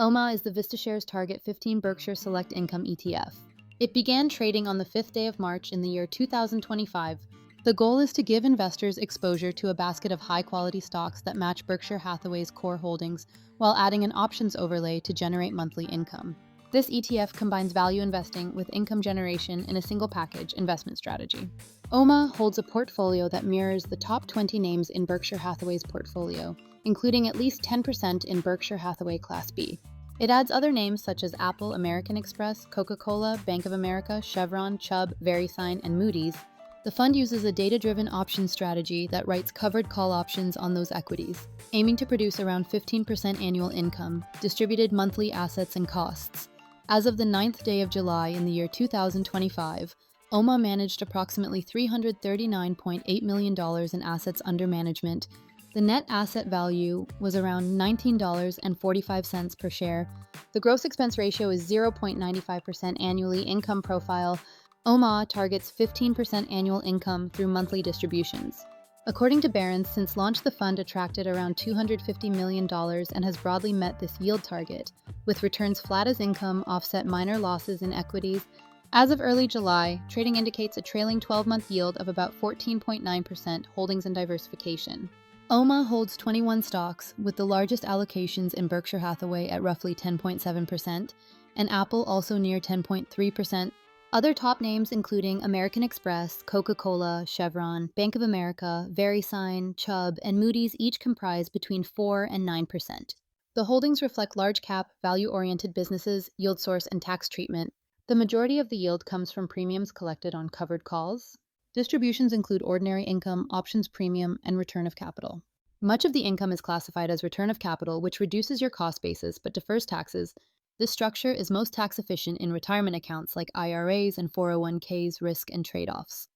OMAH is the VistaShares Target 15 Berkshire Select Income ETF. It began trading on the 5th day of March in the year 2025. The goal is to give investors exposure to a basket of high-quality stocks that match Berkshire Hathaway's core holdings while adding an options overlay to generate monthly income. This ETF combines value investing with income generation in a single package investment strategy. OMAH holds a portfolio that mirrors the top 20 names in Berkshire Hathaway's portfolio, including at least 10% in Berkshire Hathaway Class B. It adds other names such as Apple, American Express, Coca-Cola, Bank of America, Chevron, Chubb, VeriSign, and Moody's. The fund uses a data-driven option strategy that writes covered call options on those equities, aiming to produce around 15% annual income, distributed monthly assets and costs. As of the 9th day of July in the year 2025, OMAH managed approximately $339.8 million in assets under management. The net asset value was around $19.45 per share. The gross expense ratio is 0.95% annually. Income profile: OMAH targets 15% annual income through monthly distributions. According to Barron's, since launch the fund attracted around $250 million and has broadly met this yield target, with returns flat as income offset minor losses in equities. As of early July, trading indicates a trailing 12-month yield of about 14.9%. Holdings and diversification: OMAH holds 21 stocks, with the largest allocations in Berkshire Hathaway at roughly 10.7%, and Apple also near 10.3%. Other top names including American Express, Coca-Cola, Chevron, Bank of America, VeriSign, Chubb, and Moody's each comprise between 4 and 9%. The holdings reflect large-cap, value-oriented businesses, yield source, and tax treatment. The majority of the yield comes from premiums collected on covered calls. Distributions include ordinary income, options premium, and return of capital. Much of the income is classified as return of capital, which reduces your cost basis but defers taxes. This structure is most tax efficient in retirement accounts like IRAs and 401ks. Risk and trade-offs: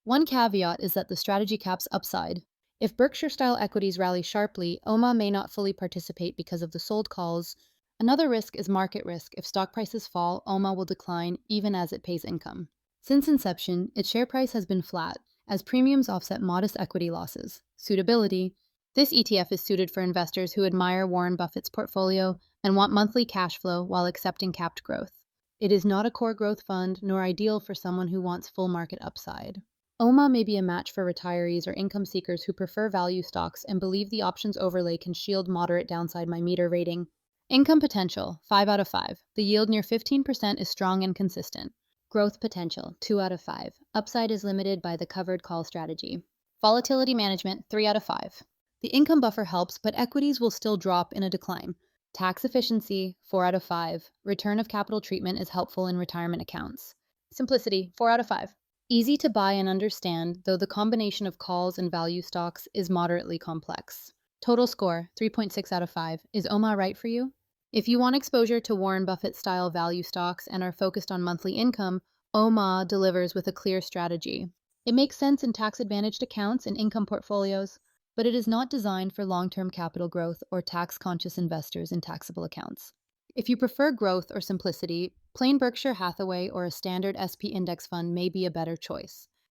one caveat is that the strategy caps upside. If Berkshire-style equities rally sharply, OMAH may not fully participate because of the sold calls. Another risk is market risk. If stock prices fall, OMAH will decline even as it pays income. Since inception, its share price has been flat, as premiums offset modest equity losses. Suitability: this ETF is suited for investors who admire Warren Buffett's portfolio and want monthly cash flow while accepting capped growth. It is not a core growth fund, nor ideal for someone who wants full market upside. OMAH may be a match for retirees or income seekers who prefer value stocks and believe the options overlay can shield moderate downside. My meter rating: income potential, 5 out of 5. The yield near 15% is strong and consistent. Growth potential, 2 out of 5. Upside is limited by the covered call strategy. Volatility management, 3 out of 5. The income buffer helps, but equities will still drop in a decline. Tax efficiency, 4 out of 5. Return of capital treatment is helpful in retirement accounts. Simplicity, 4 out of 5. Easy to buy and understand, though the combination of calls and value stocks is moderately complex. Total score, 3.6 out of 5. Is OMAH right for you? If you want exposure to Warren Buffett-style value stocks and are focused on monthly income, OMAH delivers with a clear strategy. It makes sense in tax-advantaged accounts and income portfolios, but it is not designed for long-term capital growth or tax-conscious investors in taxable accounts. If you prefer growth or simplicity, plain Berkshire Hathaway or a standard SP index fund may be a better choice.